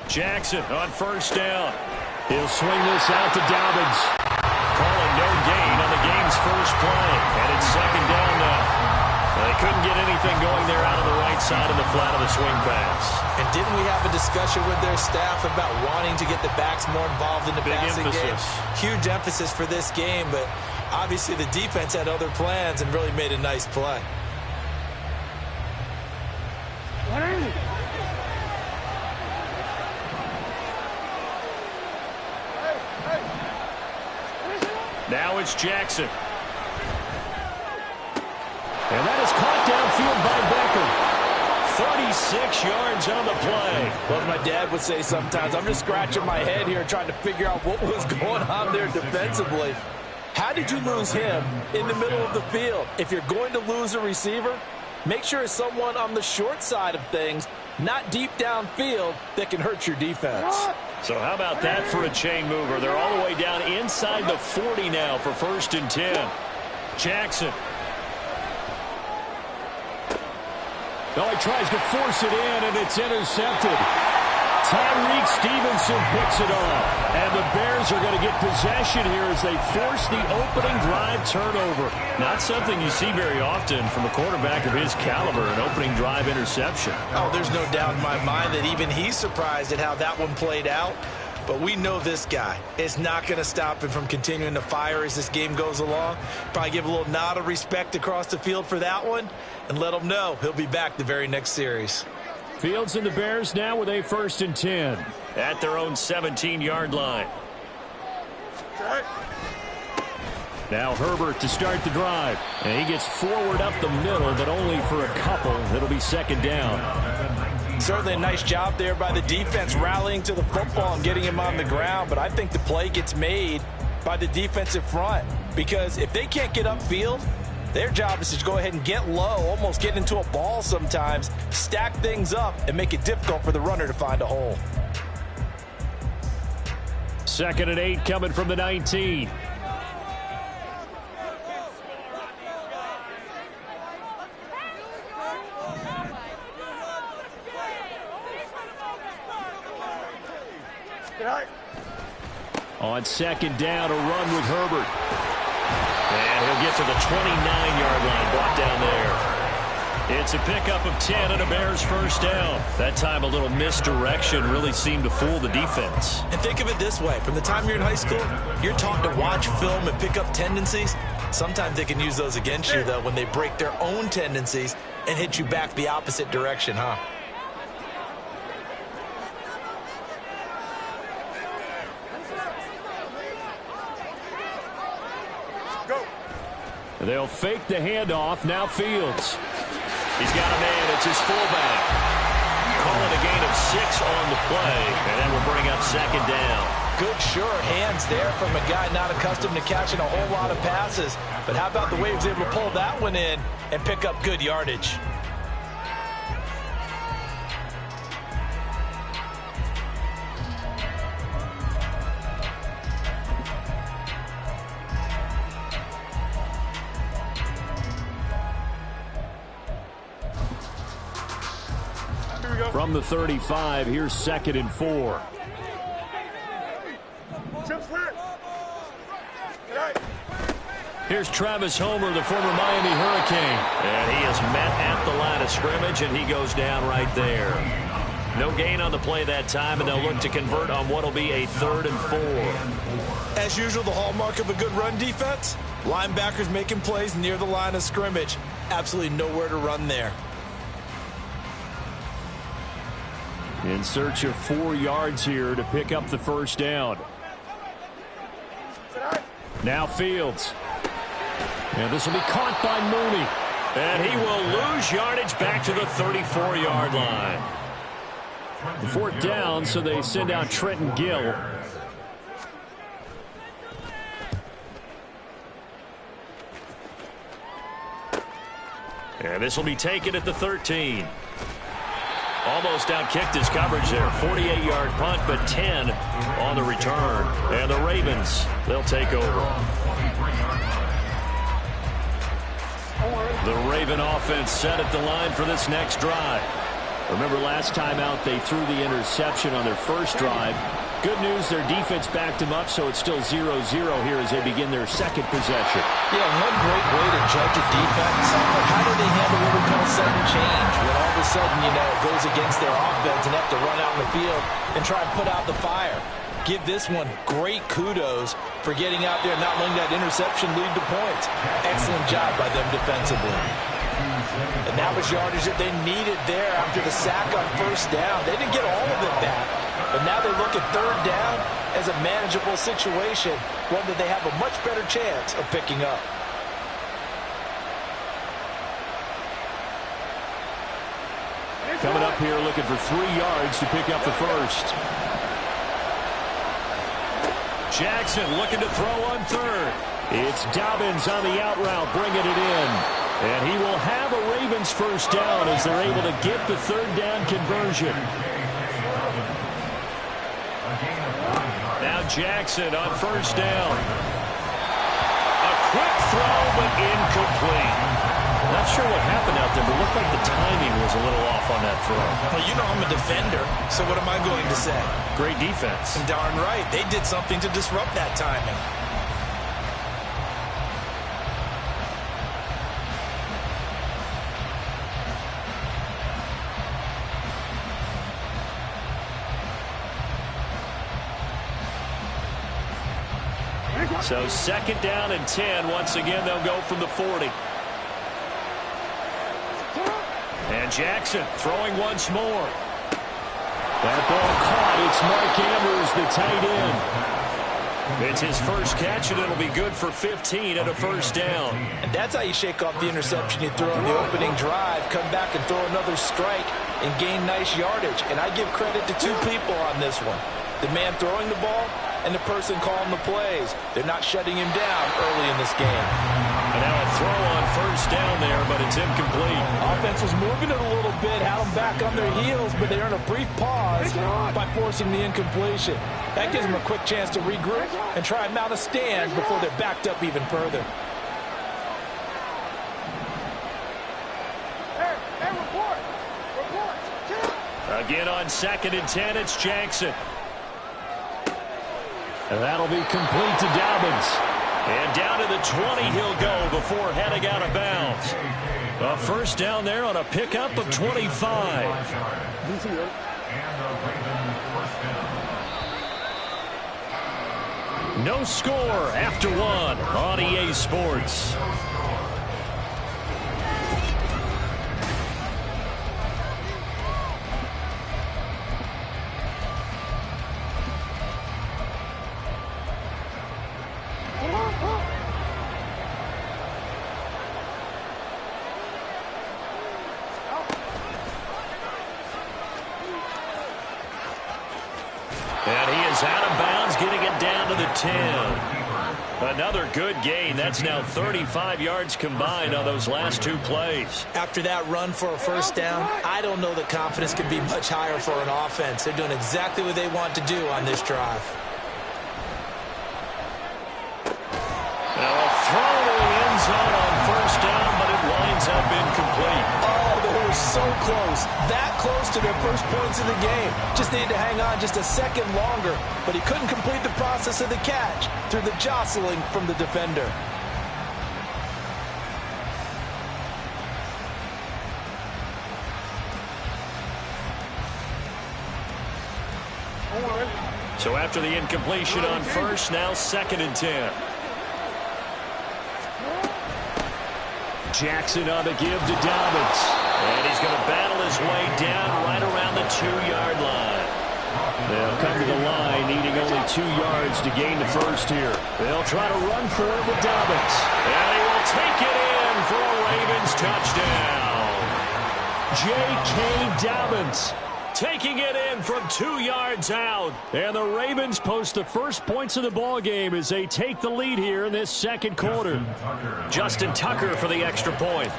Jackson on first down. He'll swing this out to Dobbins. Calling no gain on the game's first play. And it's second down now. They couldn't get anything going there out on the right side of the flat of the swing pass. And didn't we have a discussion with their staff about wanting to get the backs more involved in the passing game? Huge emphasis for this game, but obviously the defense had other plans and really made a nice play. Now it's Jackson. And that is caught downfield by Beckham. 36 yards on the play. Well, as my dad would say sometimes, I'm just scratching my head here trying to figure out what was going on there defensively. How did you lose him in the middle of the field? If you're going to lose a receiver, make sure it's someone on the short side of things, not deep downfield, that can hurt your defense. So how about that for a chain mover? They're all the way down inside the 40 now for 1st and 10. Jackson. Oh, he tries to force it in, and it's intercepted. Tyreek Stevenson picks it off. And the Bears are going to get possession here as they force the opening drive turnover. Not something you see very often from a quarterback of his caliber, an opening drive interception. Oh, there's no doubt in my mind that even he's surprised at how that one played out. But we know this guy is not going to stop him from continuing to fire as this game goes along. Probably give a little nod of respect across the field for that one and let him know he'll be back the very next series. Fields and the Bears now with a 1st and 10 at their own 17-yard line. Now Herbert to start the drive. And he gets forward up the middle, but only for a couple. It'll be 2nd down. Certainly a nice job there by the defense rallying to the football and getting him on the ground. But I think the play gets made by the defensive front. Because if they can't get upfield, their job is to go ahead and get low, almost get into a ball sometimes, stack things up, and make it difficult for the runner to find a hole. 2nd and 8 coming from the 19. On 2nd down, a run with Herbert. And he'll get to the 29-yard line, brought down there. It's a pickup of 10 and a Bears 1st down. That time a little misdirection really seemed to fool the defense. And think of it this way. From the time you're in high school, you're taught to watch film and pick up tendencies. Sometimes they can use those against you, though, when they break their own tendencies and hit you back the opposite direction, huh? They'll fake the handoff. Now Fields. He's got a man. It's his fullback. Calling a gain of 6 on the play. And that will bring up 2nd down. Good, sure hands there from a guy not accustomed to catching a whole lot of passes. But how about the way he was able to pull that one in and pick up good yardage? From the 35, here's 2nd and 4. Here's Travis Homer, the former Miami Hurricane. And he is met at the line of scrimmage, and he goes down right there. No gain on the play that time, and they'll look to convert on what will be a 3rd and 4. As usual, the hallmark of a good run defense, linebackers making plays near the line of scrimmage. Absolutely nowhere to run there. In search of 4 yards here to pick up the 1st down. Now Fields. And this will be caught by Mooney. And he will lose yardage back to the 34-yard line. The 4th down, so they send out Trenton Gill. And this will be taken at the 13. Almost outkicked his coverage there. 48-yard punt, but 10 on the return. And the Ravens, they'll take over. The Raven offense set at the line for this next drive. Remember last time out, they threw the interception on their first drive. Good news, their defense backed them up, so it's still 0-0 here as they begin their second possession. Yeah, one great way to judge a defense, how do they handle what we call sudden change? When all of a sudden, you know, it goes against their offense and have to run out in the field and try and put out the fire. Give this one great kudos for getting out there and not letting that interception lead to points. Excellent job by them defensively. And that was yardage that they needed there after the sack on first down. They didn't get all of it back, but now they look at third down as a manageable situation, one that they have a much better chance of picking up. Coming up here looking for 3 yards to pick up the first. Jackson looking to throw on third. It's Dobbins on the out route, bringing it in. And he will have a Ravens first down as they're able to get the third down conversion. Now Jackson on first down. A quick throw, but incomplete. Not sure what happened out there, but it looked like the timing was a little off on that throw. Well, you know I'm a defender, so what am I going to say? Great defense. And darn right, they did something to disrupt that timing. So second down and 10. Once again, they'll go from the 40. And Jackson throwing once more. That ball caught. It's Mark Andrews, the tight end. It's his first catch, and it'll be good for 15 and a first down. And that's how you shake off the interception you throw on the opening drive, come back and throw another strike and gain nice yardage. And I give credit to 2 people on this one. The man throwing the ball and the person calling the plays. They're not shutting him down early in this game. And now a throw on first down there, but it's incomplete. Offense was moving it a little bit, had them back on their heels, but they earned a brief pause by forcing the incompletion. That gives them a quick chance to regroup and try and mount a stand before they're backed up even further. Again on second and 10, it's Jackson. And that'll be complete to Dobbins. And down to the 20 he'll go before heading out of bounds. A first down there on a pickup of 25. No score after 1 on EA Sports. And he is out of bounds, getting it down to the 10. Another good gain. That's now 35 yards combined on those last 2 plays. After that run for a first down, I don't know that confidence can be much higher for an offense. They're doing exactly what they want to do on this drive. Now a throw to the end zone on first down, but it winds up incomplete. Oh, they were so close. That close to their first points of the game. Just needed to hang on just a second longer, but he couldn't complete the process of the catch through the jostling from the defender. So after the incompletion on first, now second and 10. Jackson on the give to Dobbins. And he's going to battle his way down right around the 2-yard line. They'll come to the line, needing only 2 yards to gain the first here. They'll try to run for it with Dobbins. And he will take it in for a Ravens touchdown. J.K. Dobbins taking it in from 2 yards out. And the Ravens post the first points of the ball game as they take the lead here in this second quarter. Justin Tucker for the extra point.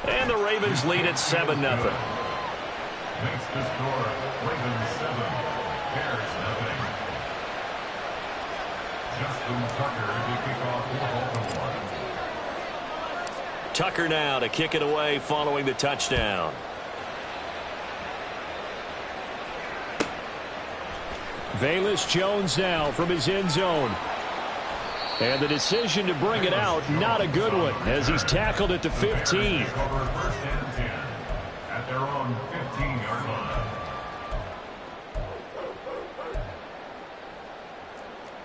And the Ravens lead at 7-0. Makes the score Ravens 7, Bears 0. Justin Tucker to kick off for Baltimore. Tucker now to kick it away following the touchdown. Velus Jones now from his end zone. And the decision to bring it out, not a good one, as he's tackled at the 15. First and 10 at their own 15-yard line.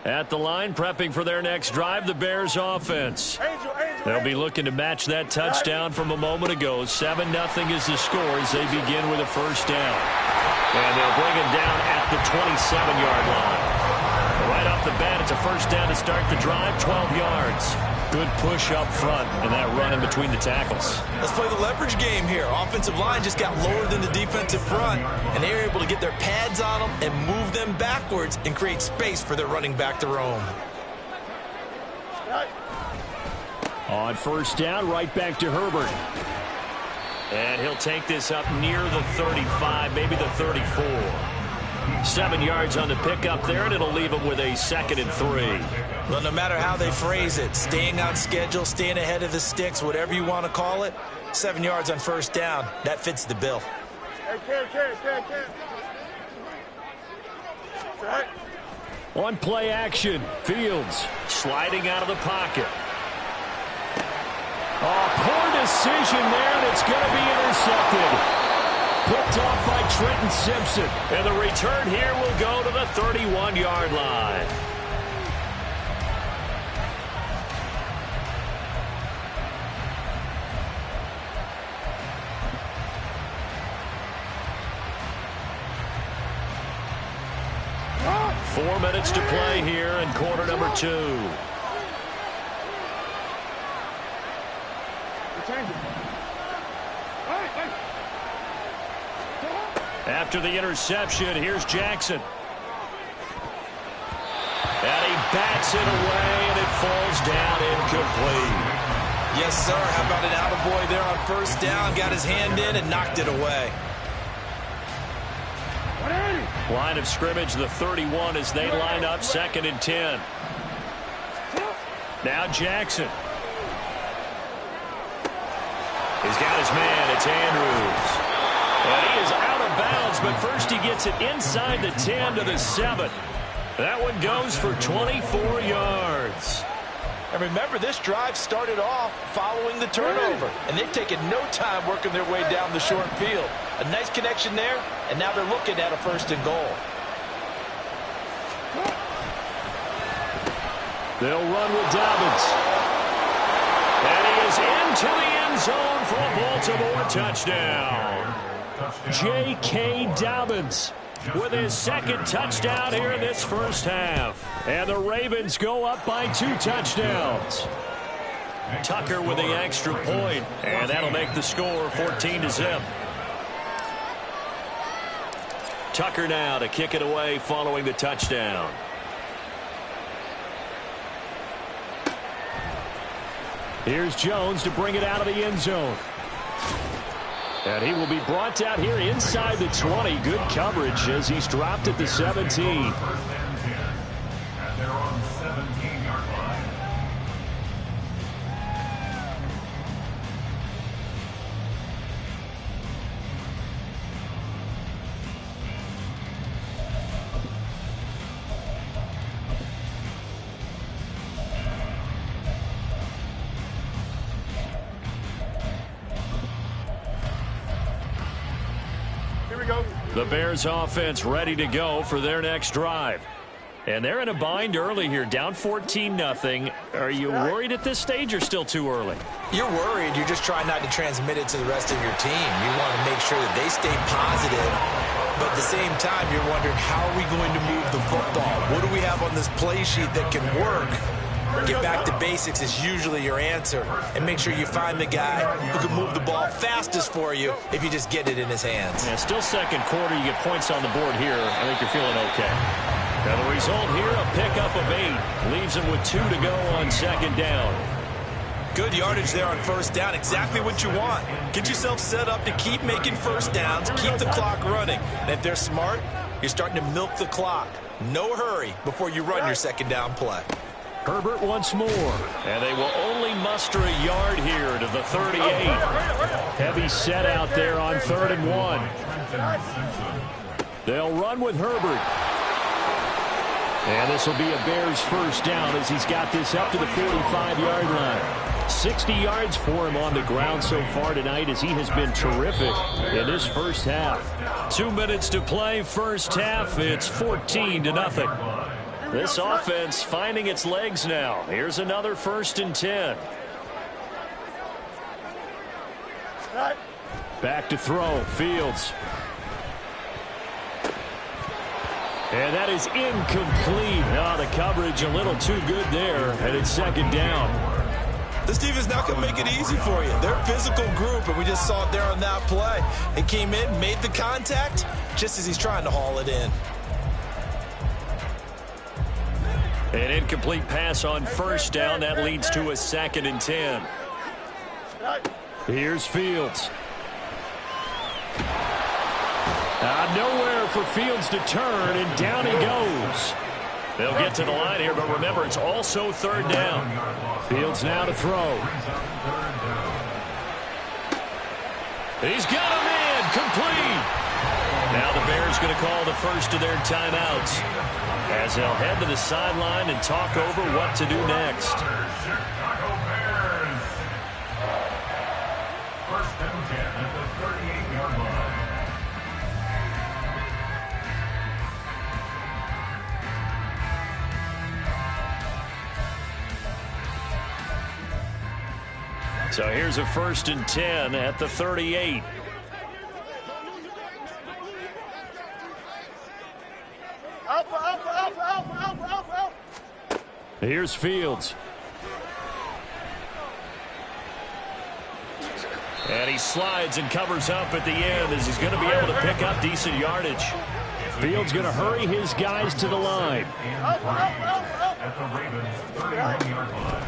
At the line, prepping for their next drive, the Bears offense. They'll be looking to match that touchdown from a moment ago. 7-0 is the score as they begin with a first down. And they'll bring him down at the 27-yard line. Right off the bat, it's a first down to start the drive, 12 yards. Good push up front and that run in between the tackles. Let's play the leverage game here. Offensive line just got lower than the defensive front, and they were able to get their pads on them and move them backwards and create space for their running back to roam. On first down, right back to Herbert. And he'll take this up near the 35, maybe the 34. 7 yards on the pickup there, and it'll leave him with a 2nd and 3. Well, no matter how they phrase it, staying on schedule, staying ahead of the sticks, whatever you want to call it, 7 yards on first down, that fits the bill. On play action, Fields sliding out of the pocket. Oh, poor decision there, and it's going to be intercepted. Picked off by Trenton Simpson. And the return here will go to the 31-yard line. Four minutes to play here in quarter number 2. After the interception, here's Jackson. And he bats it away, and it falls down incomplete. Yes, sir. How about an attaboy there on first down? Got his hand in and knocked it away. Line of scrimmage, the 31 as they line up 2nd and 10. Now Jackson. He's got his man. It's Andrews. And he is out of bounds, but first he gets it inside the 10 to the 7. That one goes for 24 yards. And remember, this drive started off following the turnover, and they've taken no time working their way down the short field. A nice connection there, and now they're looking at a 1st and goal. They'll run with Dobbins. And he is into the end zone for a Baltimore touchdown. J.K. Dobbins with his 2nd touchdown here in this first half. And the Ravens go up by 2 touchdowns. Tucker with the extra point, and that'll make the score 14-0. Tucker now to kick it away following the touchdown. Here's Jones to bring it out of the end zone. And he will be brought down here inside the 20. Good coverage as he's dropped at the 17. First and 10 at their own 17-yard line. The Bears offense ready to go for their next drive. And they're in a bind early here, down 14-0. Are you worried at this stage or still too early? You're worried. You're just trying not to transmit it to the rest of your team. You want to make sure that they stay positive. But at the same time, you're wondering, how are we going to move the football? What do we have on this play sheet that can work? Get back to basics is usually your answer. And make sure you find the guy who can move the ball fastest for you if you just get it in his hands. Yeah, still second quarter. You get points on the board here. I think you're feeling okay. Now the result here, a pickup of 8. Leaves him with 2 to go on 2nd down. Good yardage there on first down. Exactly what you want. Get yourself set up to keep making first downs, keep the clock running. And if they're smart, you're starting to milk the clock. No hurry before you run your 2nd down play. Herbert once more. And they will only muster a yard here to the 38. Heavy set out there on 3rd and 1. They'll run with Herbert. And this will be a Bears first down as he's got this up to the 45-yard line. 60 yards for him on the ground so far tonight as he has been terrific in this first half. 2 minutes to play first half. It's 14-0. This offense finding its legs now. Here's another 1st and 10. Back to throw. Fields. And that is incomplete. Oh, the coverage a little too good there, and it's 2nd down. This defense not going to make it easy for you. They're a physical group, and we just saw it there on that play. They came in, made the contact, just as he's trying to haul it in. An incomplete pass on 1st down. That leads to a 2nd and 10. Here's Fields. Nowhere for Fields to turn, and down he goes. They'll get to the line here, but remember, it's also 3rd down. Fields now to throw. He's got him in, complete. Now the Bears going to call the first of their timeouts as they'll head to the sideline and talk over what to do next. Chicago Bears. 1st and 10 at the 38-yard line. So here's a 1st and 10 at the 38. Here's Fields. And he slides and covers up at the end as he's going to be able to pick up decent yardage. Fields going to hurry his guys to the line. At the Ravens 31-yard line.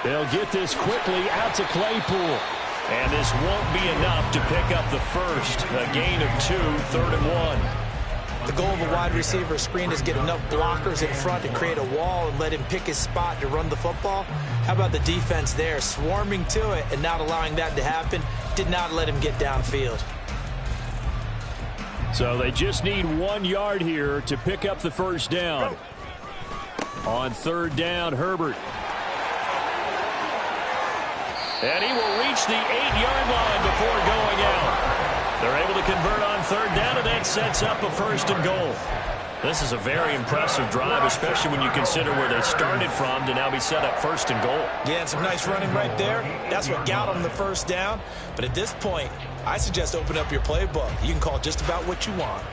They'll get this quickly out to Claypool. And this won't be enough to pick up the first. A gain of 2, 3rd and 1. The goal of a wide receiver screen is get enough blockers in front to create a wall and let him pick his spot to run the football. How about the defense there, swarming to it and not allowing that to happen? Did not let him get downfield. So they just need 1 yard here to pick up the first down. On 3rd down, Herbert. And he will reach the 8-yard line before going out. They're able to convert on 3rd down, and that sets up a 1st and goal. This is a very impressive drive, especially when you consider where they started from to now be set up 1st and goal. Yeah, and some nice running right there. That's what got them the first down. But at this point, I suggest open up your playbook. You can call just about what you want.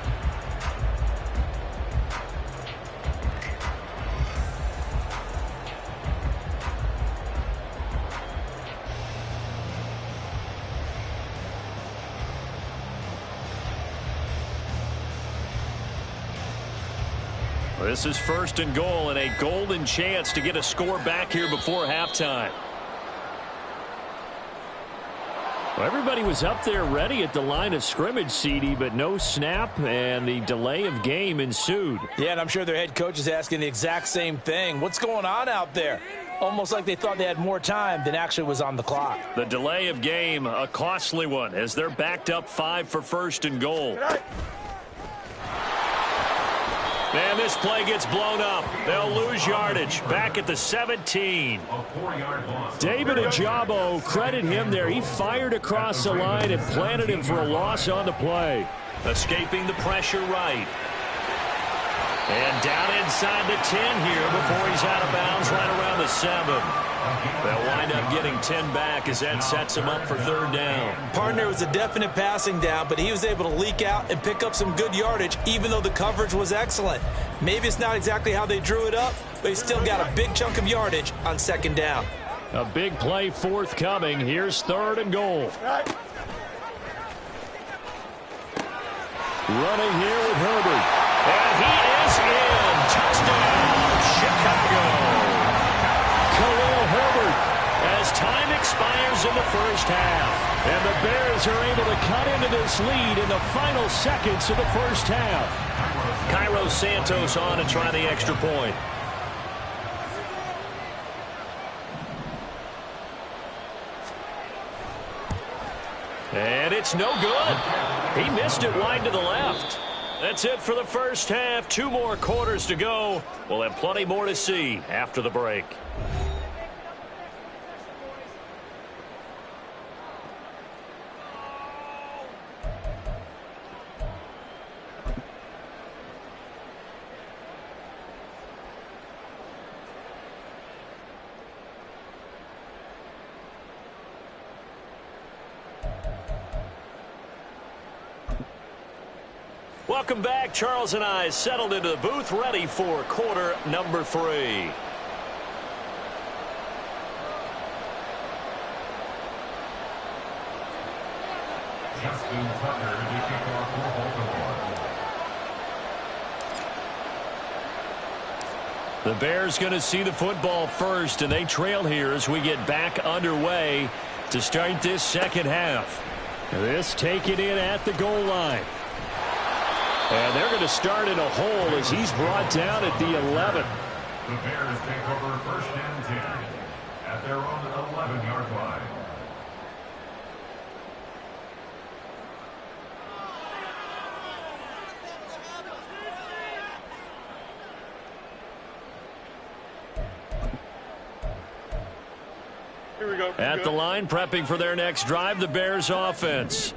This is 1st and goal and a golden chance to get a score back here before halftime. Well, everybody was up there ready at the line of scrimmage, CD, but no snap, and the delay of game ensued. Yeah, and I'm sure their head coach is asking the exact same thing. What's going on out there? Almost like they thought they had more time than actually was on the clock. The delay of game, a costly one, as they're backed up 5 for 1st and goal. And this play gets blown up. They'll lose yardage. Back at the 17. David Ojabo, credit him there. He fired across the line and planted him for a loss on the play. Escaping the pressure right. And down inside the 10 here before he's out of bounds right around the 7. They'll wind up getting 10 back as that sets him up for 3rd down. Partner was a definite passing down, but he was able to leak out and pick up some good yardage, even though the coverage was excellent. Maybe it's not exactly how they drew it up, but he still got a big chunk of yardage on 2nd down. A big play forthcoming. Here's 3rd and goal. Running here with Herbert. And he is in. Touchdown, Chicago. Khalil Herbert as time expires in the first half. And the Bears are able to cut into this lead in the final seconds of the first half. Cairo Santos on to try the extra point. And it's no good. He missed it wide to the left. That's it for the first half. 2 more quarters to go. We'll have plenty more to see after the break. Welcome back. Charles and I settled into the booth, ready for quarter number 3. Justin Tucker to kick off for Baltimore. The Bears going to see the football first, and they trail here as we get back underway to start this second half. This taken in at the goal line. And they're going to start in a hole as he's brought down at the 11. The Bears take over 1st and 10 at their own 11-yard line. Here we go. At the line, prepping for their next drive, the Bears offense.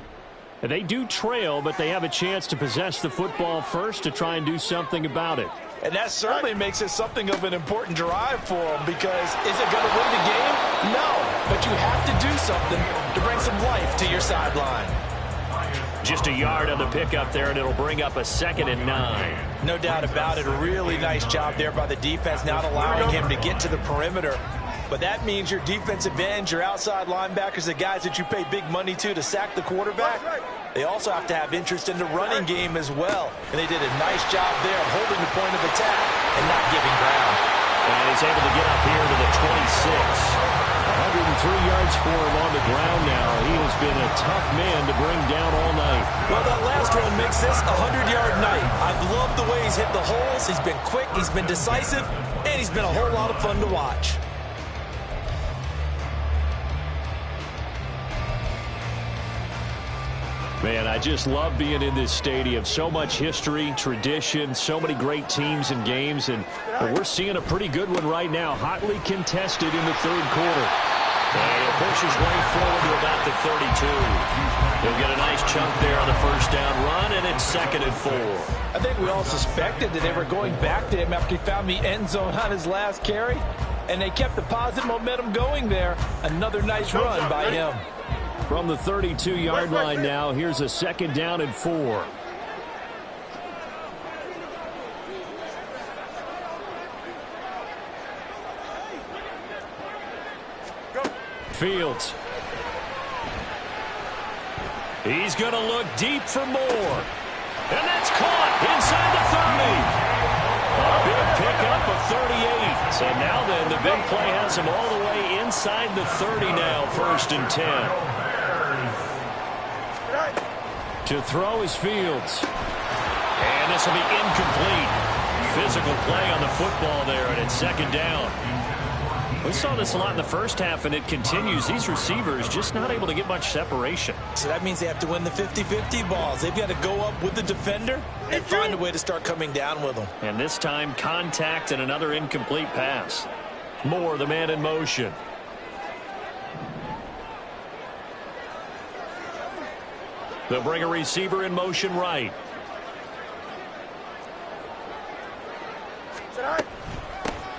They do trail, but they have a chance to possess the football first to try and do something about it. And that certainly makes it something of an important drive for them, because is it going to win the game? No, but you have to do something to bring some life to your sideline. Just a yard on the pickup there, and it'll bring up a 2nd and 9. No doubt about it. A really nice job there by the defense, not allowing him to get to the perimeter. But that means your defensive ends, your outside linebackers, the guys that you pay big money to sack the quarterback, they also have to have interest in the running game as well. And they did a nice job there of holding the point of attack and not giving ground. And he's able to get up here to the 26. 103 yards for him on the ground now. He has been a tough man to bring down all night. Well, that last run makes this a 100-yard night. I've loved the way he's hit the holes. He's been quick, he's been decisive, and he's been a whole lot of fun to watch. Man, I just love being in this stadium. So much history, tradition, so many great teams and games, and we're seeing a pretty good one right now. Hotly contested in the 3rd quarter. And he'll push his way forward to about the 32. He'll get a nice chunk there on the 1st down run, and it's 2nd and 4. I think we all suspected that they were going back to him after he found the end zone on his last carry, and they kept the positive momentum going there. Another nice run by him. From the 32-yard line now, here's a 2nd down and 4. Fields. He's going to look deep for more. And that's caught inside the 30. A big pickup of 38. And now then, the big play has him all the way inside the 30 now, 1st and 10. To throw is Fields. And this will be incomplete. Physical play on the football there, and it's 2nd down. We saw this a lot in the first half, and it continues. These receivers just not able to get much separation. So that means they have to win the 50-50 balls. They've got to go up with the defender and find a way to start coming down with them. And this time, contact and another incomplete pass. Moore, the man in motion. They'll bring a receiver in motion right.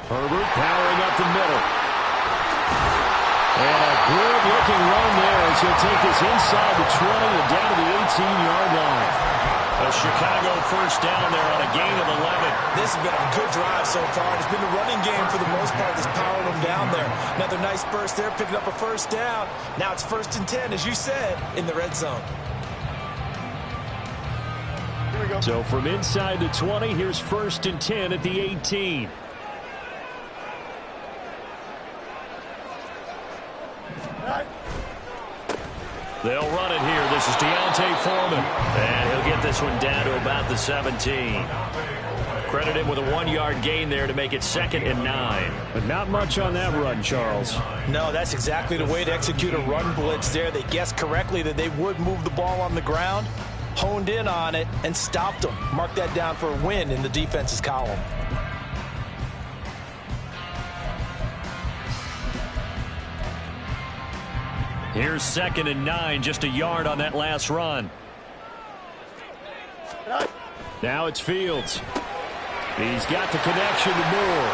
Herbert powering up the middle. And a good-looking run there as he'll take this inside the 20 and down to the 18-yard line. A Chicago 1st down there on a gain of 11. This has been a good drive so far. It's been the running game for the most part that's powering them down there. Another nice burst there, picking up a 1st down. Now it's 1st and 10, as you said, in the red zone. So from inside the 20, here's 1st and 10 at the 18. They'll run it here. This is Deontay Foreman. And he'll get this one down to about the 17. Credit him with a 1-yard gain there to make it 2nd and 9. But not much on that run, Charles. No, that's exactly the way to execute a run blitz there. They guessed correctly that they would move the ball on the ground, honed in on it, and stopped them. Mark that down for a win in the defense's column. Here's 2nd and 9, just a yard on that last run. Now it's Fields. He's got the connection to Moore.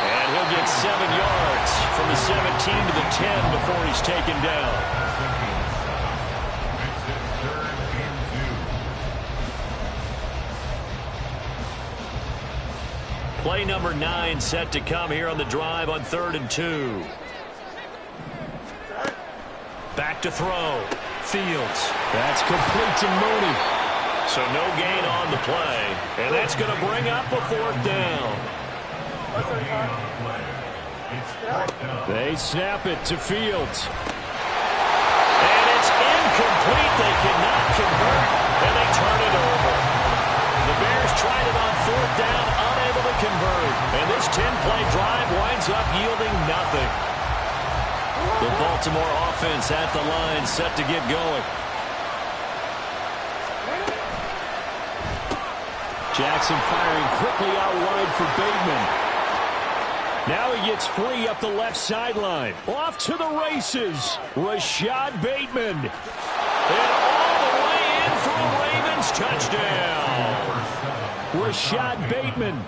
And he'll get 7 yards from the 17 to the 10 before he's taken down. Play number 9 set to come here on the drive on 3rd and 2. Back to throw. Fields. That's complete to Mooney. So no gain on the play. And that's going to bring up a 4th down. They snap it to Fields. And it's incomplete. They cannot convert. And they turn it over. The Bears tried it on 4th down, unable to convert. And this 10-play drive winds up yielding nothing. The Baltimore offense at the line, set to get going. Jackson firing quickly out wide for Bateman. Now he gets free up the left sideline. Off to the races. Rashad Bateman. And all the way in for a Ravens touchdown. Rashad Bateman.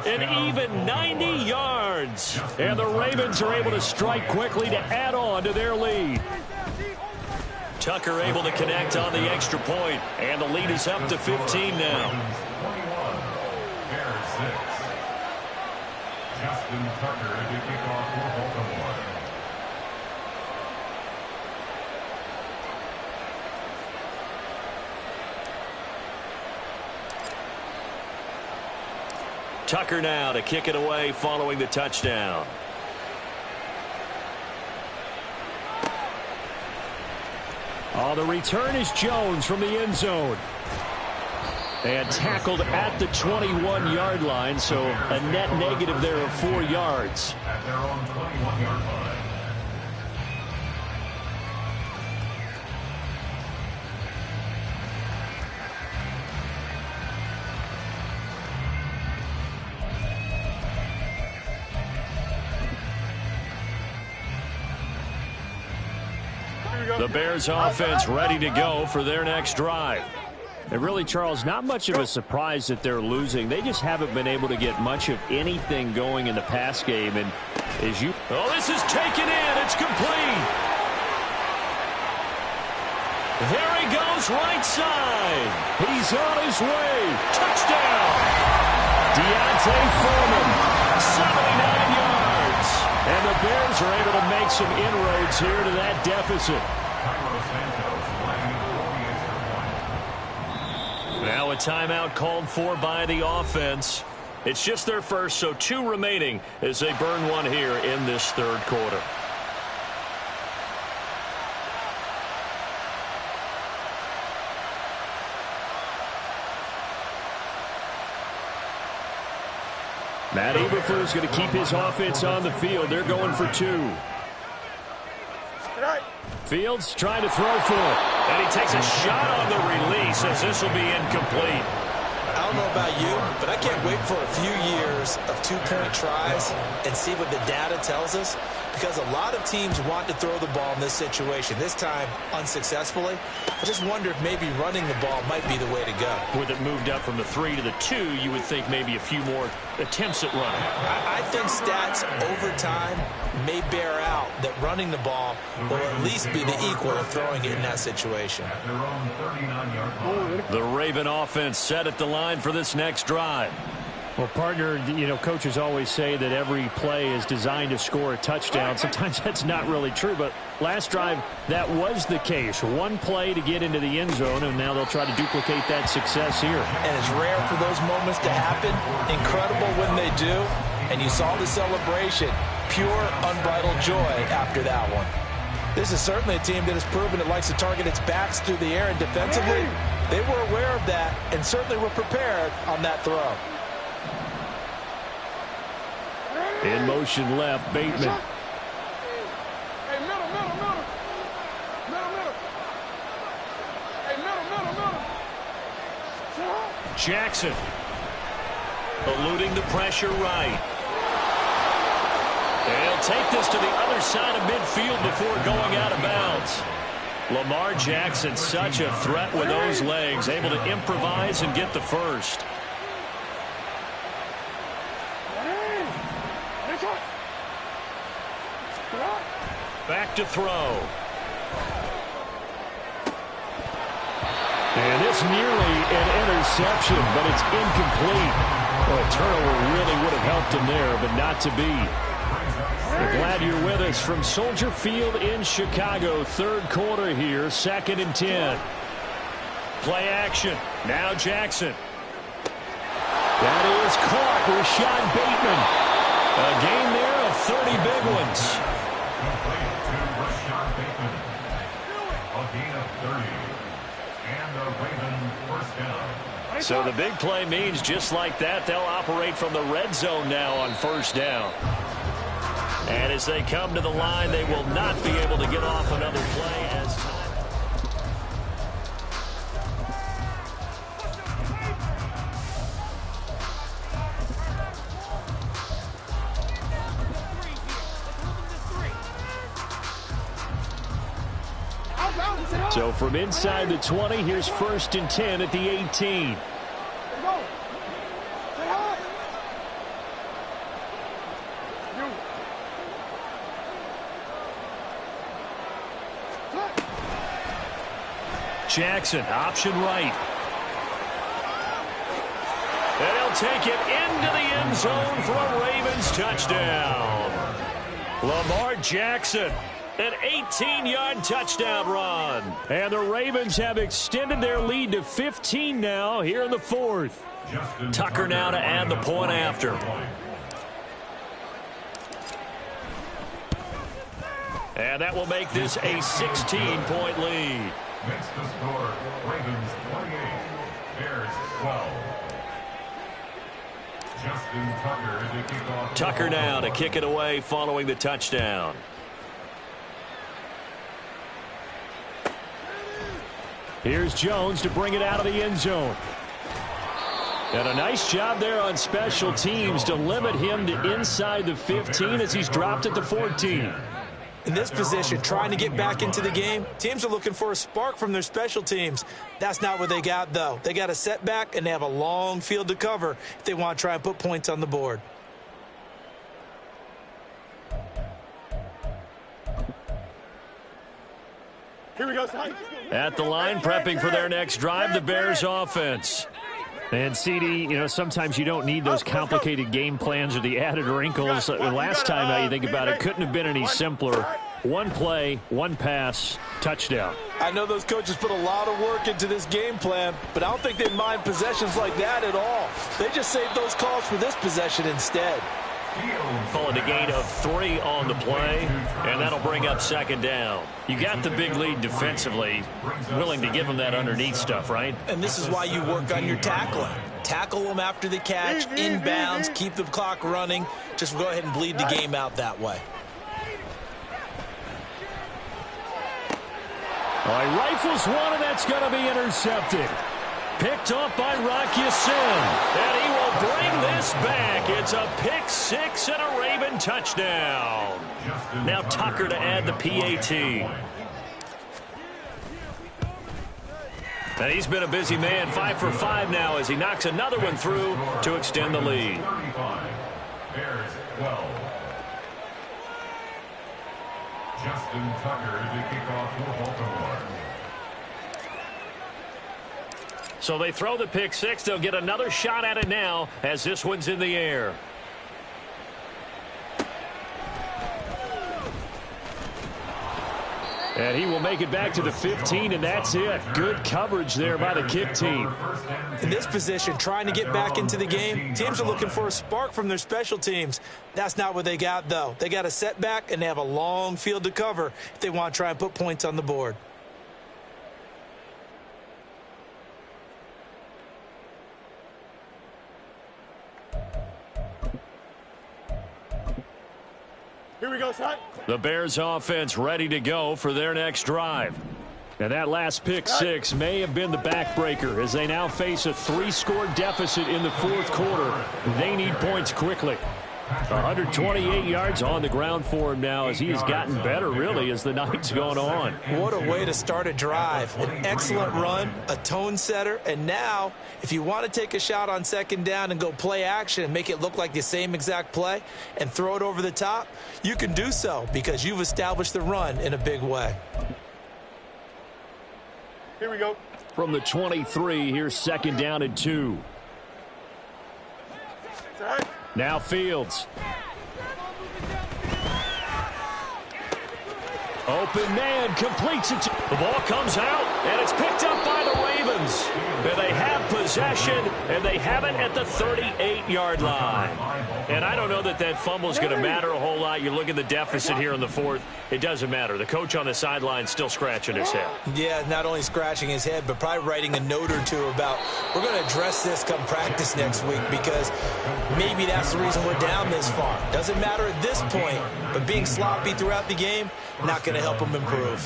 An even 90 yards. And the Ravens are able to strike quickly to add on to their lead. Tucker able to connect on the extra point. And the lead is up to 15 now. 21, Bears 6. Justin Tucker to kick off for Baltimore. Tucker now to kick it away following the touchdown. Oh, the return is Jones from the end zone. And tackled at the 21-yard line, so a net negative there of 4 yards. At their own 21-yard line. The Bears offense ready to go for their next drive. And really, Charles, not much of a surprise that they're losing. They just haven't been able to get much of anything going in the pass game. And as you... Oh, this is taken in. It's complete. There he goes right side. He's on his way. Touchdown. Deontay Foreman. 79 yards. And the Bears are able to make some inroads here to that deficit. Now a timeout called for by the offense. It's just their first, so 2 remaining as they burn one here in this 3rd quarter. Matt Eberflus going to keep his offense on the field. They're going for 2. Fields trying to throw for it. And he takes a shot on the release as this will be incomplete. I don't know about you, but I can't wait for a few years of 2-point tries and see what the data tells us, because a lot of teams want to throw the ball in this situation. This time, unsuccessfully. I just wonder if maybe running the ball might be the way to go. With it moved up from the 3 to the 2, you would think maybe a few more attempts at running. I think stats over time may bear out that running the ball will at least be the equal of throwing it in that situation. At their own 39-yard line. The Raven offense set at the line for this next drive. Well, partner, you know, coaches always say that every play is designed to score a touchdown. Sometimes that's not really true, but last drive, that was the case. 1 play to get into the end zone, and now they'll try to duplicate that success here. And it's rare for those moments to happen. Incredible when they do. And you saw the celebration. Pure, unbridled joy after that one. This is certainly a team that has proven it likes to target its backs through the air, and defensively, they were aware of that and certainly were prepared on that throw. In motion left, Bateman. Jackson eluding the pressure right. They'll take this to the other side of midfield before going out of bounds. Lamar Jackson, such a threat with those legs, able to improvise and get the first. Back to throw. And it's nearly an interception, but it's incomplete. Well, a turnover really would have helped him there, but not to be. We're glad you're with us from Soldier Field in Chicago. Third quarter here, 2nd and 10. Play action. Now Jackson. That is caught. Rashad Bateman. A gain there of 30 big ones. Rashad Bateman. A gain of 30. And the Ravens first down. So the big play means just like that, they'll operate from the red zone now on first down. And as they come to the line, they will not be able to get off another play as time. So from inside the 20, here's 1st and 10 at the 18. Jackson, option right. And he'll take it into the end zone for a Ravens touchdown. Lamar Jackson, an 18-yard touchdown run. And the Ravens have extended their lead to 15 now here in the 4th. Tucker now to add the point after. And that will make this a 16-point lead. Makes the score Ravens 28, Bears 12. Justin Tucker to kick off. Tucker now to kick it away following the touchdown. Here's Jones to bring it out of the end zone. And a nice job there on special teams to limit him to inside the 15 as he's dropped at the 14. In this position, trying to get back into the game, teams are looking for a spark from their special teams. That's not what they got, though. They got a setback, and they have a long field to cover if they want to try and put points on the board. Here we go. At the line, prepping for their next drive, the Bears offense. And, CD, you know, sometimes you don't need those complicated game plans or the added wrinkles. Last time, how you think about it, couldn't have been any simpler. One play, one pass, touchdown. I know those coaches put a lot of work into this game plan, but I don't think they mind possessions like that at all. They just saved those calls for this possession instead. Calling a gain of 3 on the play, and that'll bring up 2nd down. You got the big lead defensively, willing to give them that underneath stuff, right? And this is why you work on your tackling. Tackle them after the catch, inbounds, keep the clock running. Just go ahead and bleed the game out that way. All right, rifles one, and that's going to be intercepted. Picked off by Rock Ya-Sin. And he will bring this back. It's a pick 6 and a Raven touchdown. Now Tucker to add the PAT. And he's been a busy man, 5 for 5 now as he knocks another one through to extend the lead. 35, Bears 12. Justin Tucker to kick off for Baltimore. So they throw the pick 6. They'll get another shot at it now as this one's in the air. And he will make it back to the 15, and that's it. Good coverage there by the kick team. In this position, trying to get back into the game, teams are looking for a spark from their special teams. That's not what they got, though. They got a setback, and they have a long field to cover if they want to try and put points on the board. The Bears offense ready to go for their next drive. And that last pick six may have been the backbreaker as they now face a 3-score deficit in the fourth quarter. They need points quickly. 128 yards on the ground for him now as he has gotten better, really, as the night's gone on. What a way to start a drive. An excellent run, a tone setter, and now if you want to take a shot on second down and go play action and make it look like the same exact play and throw it over the top, you can do so because you've established the run in a big way. Here we go. From the 23, here's second down and 2. Now Fields. Open man, completes it. The ball comes out, and it's picked up by the Ravens. And they have possession, and they have it at the 38-yard line. And I don't know that that fumble is going to matter a whole lot. You look at the deficit here in the fourth. It doesn't matter. The coach on the sideline still scratching his head. Yeah, not only scratching his head, but probably writing a note or two about we're going to address this come practice next week because maybe that's the reason we're down this far. Doesn't matter at this point, but being sloppy throughout the game, not going to help him improve.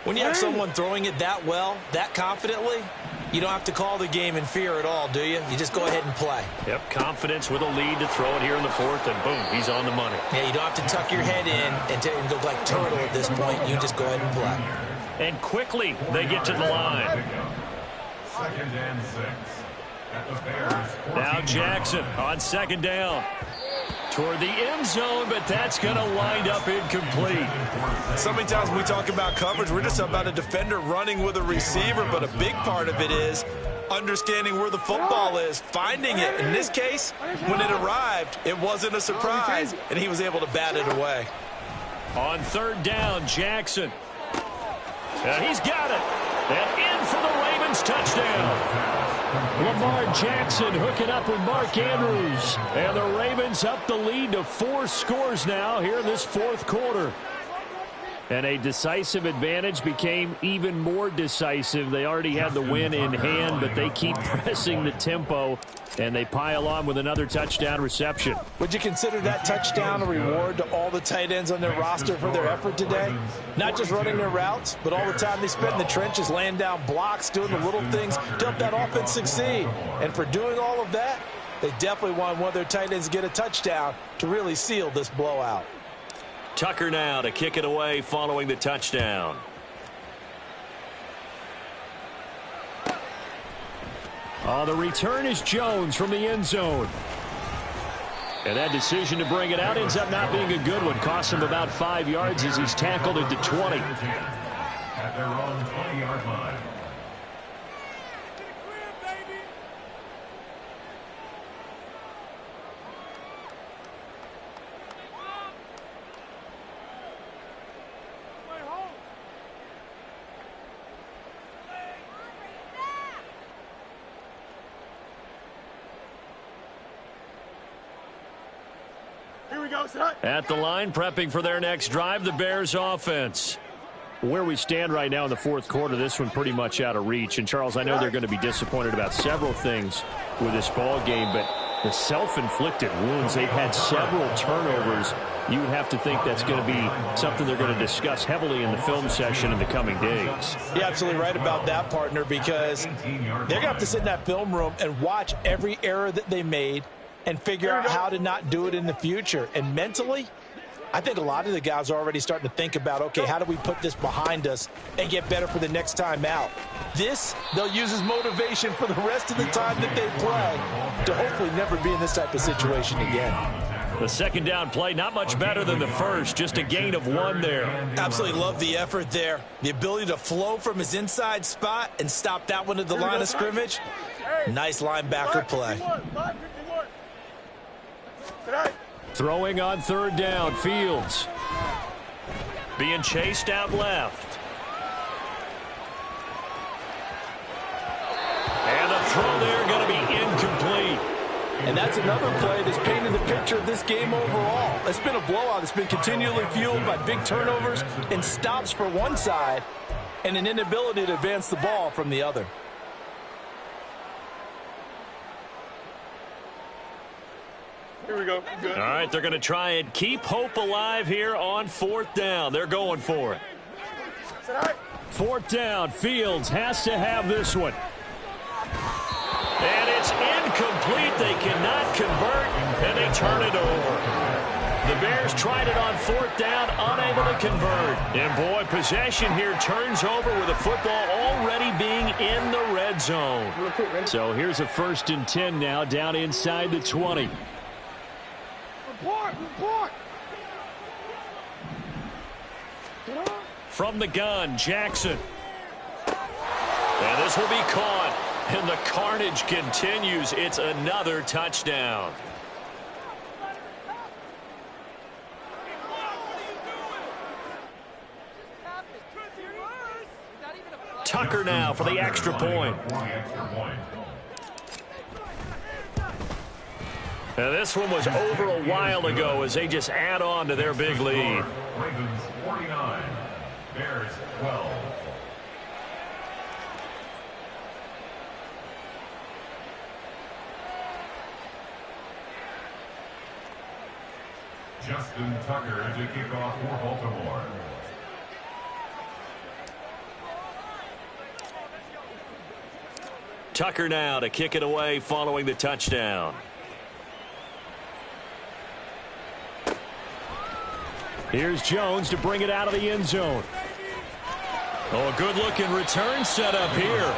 When you have someone throwing it that well, that confidently, you don't have to call the game in fear at all, do you? You just go ahead and play. Yep, confidence with a lead to throw it here in the fourth, and boom, he's on the money. Yeah, you don't have to tuck your head in and go like turtle at this point. You just go ahead and play. And quickly, they get to the line. Second and 6. At the Bears. Now Jackson on second down. Toward the end zone, but that's going to wind up incomplete. So many times when we talk about coverage, we're just about a defender running with a receiver, but a big part of it is understanding where the football is, finding it. In this case, when it arrived, it wasn't a surprise, and he was able to bat it away. On third down, Jackson. And he's got it. And in for the Ravens touchdown. Lamar Jackson hooking up with Mark Andrews. And the Ravens up the lead to 4 scores now here in this fourth quarter. And a decisive advantage became even more decisive. They already had the win in hand, but they keep pressing the tempo, and they pile on with another touchdown reception. Would you consider that touchdown a reward to all the tight ends on their roster for their effort today? Not just running their routes, but all the time they spent in the trenches, laying down blocks, doing the little things to help that offense succeed. And for doing all of that, they definitely want one of their tight ends to get a touchdown to really seal this blowout. Tucker now to kick it away following the touchdown. The return is Jones from the end zone. And that decision to bring it out ends up not being a good one. Costs him about 5 yards as he's tackled at the 20. At their own 20-yard line. At the line, prepping for their next drive, the Bears offense. Where we stand right now in the fourth quarter, this one pretty much out of reach. And, Charles, I know they're going to be disappointed about several things with this ball game, but the self-inflicted wounds, they've had several turnovers. You would have to think that's going to be something they're going to discuss heavily in the film session in the coming days. You're absolutely right about that, partner, because they're going to have to sit in that film room and watch every error that they made and figure out how to not do it in the future. And mentally, I think a lot of the guys are already starting to think about, okay, how do we put this behind us and get better for the next time out? This, they'll use as motivation for the rest of the time that they play to hopefully never be in this type of situation again. The second down play, not much better than the first, just a gain of 1 there. Absolutely love the effort there. The ability to flow from his inside spot and stop that one at the line of scrimmage. Nice linebacker play. Throwing on third down, Fields. Being chased out left. And the throw there going to be incomplete. And that's another play that's painted the picture of this game overall. It's been a blowout. It's been continually fueled by big turnovers and stops for one side and an inability to advance the ball from the other. Here we we go. Good. All right, they're going to try and keep hope alive here on 4th down. They're going for it. 4th down. Fields has to have this one. And it's incomplete. They cannot convert, and they turn it over. The Bears tried it on 4th down, unable to convert. And, boy, possession here turns over with the football already being in the red zone. So here's a 1st and 10 now, down inside the 20. Report. From the gun, Jackson. And this will be caught. And the carnage continues. It's another touchdown. Tucker now for the extra point. And this one was over a while ago as they just add on to their big lead. Ravens 49, Bears 12. Justin Tucker to kick off for Baltimore. Tucker now to kick it away following the touchdown. Here's Jones to bring it out of the end zone. Oh, a good-looking return set up here.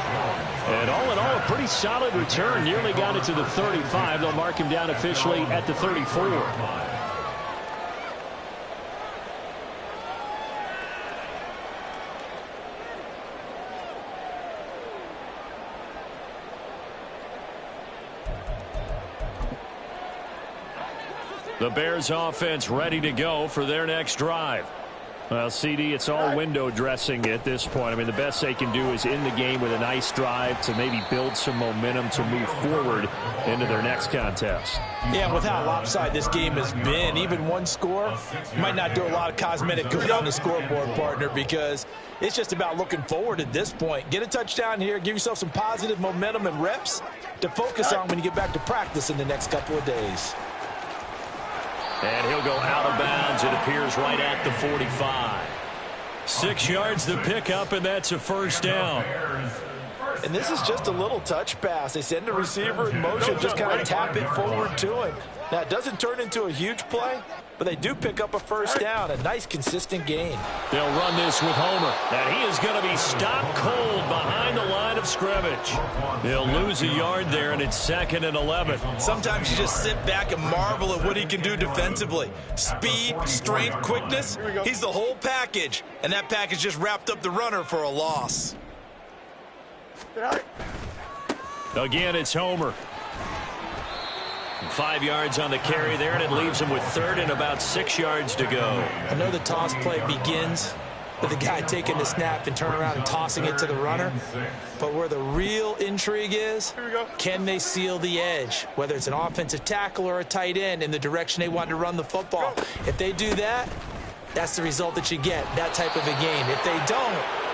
And all in all, a pretty solid return. Nearly got it to the 35. They'll mark him down officially at the 34. The Bears offense ready to go for their next drive. Well, CD, it's all window dressing at this point. I mean, the best they can do is in the game with a nice drive to maybe build some momentum to move forward into their next contest. Yeah, with how lopsided this game has been, even one score might not do a lot of cosmetic good on the scoreboard, partner, because it's just about looking forward at this point. Get a touchdown here, give yourself some positive momentum and reps to focus on when you get back to practice in the next couple of days. And he'll go out of bounds, it appears, right at the 45. 6 yards to pick up, and that's a 1st down. And this is just a little touch pass. They send the receiver in motion, just kind of tap it forward to him. Now, it doesn't turn into a huge play, but they do pick up a 1st down, a nice, consistent gain. They'll run this with Homer, and he is going to be stopped cold behind the line of scrimmage. They'll lose a yard there, and it's 2nd and 11. Sometimes you just sit back and marvel at what he can do defensively. Speed, strength, quickness, he's the whole package, and that package just wrapped up the runner for a loss. Again, it's Homer. 5 yards on the carry there, and it leaves him with 3rd and about 6 yards to go. I know the toss play begins with the guy taking the snap and turning around and tossing it to the runner. But where the real intrigue is, can they seal the edge, whether it's an offensive tackle or a tight end, in the direction they want to run the football. If they do that, that's the result that you get, that type of a game. If they don't,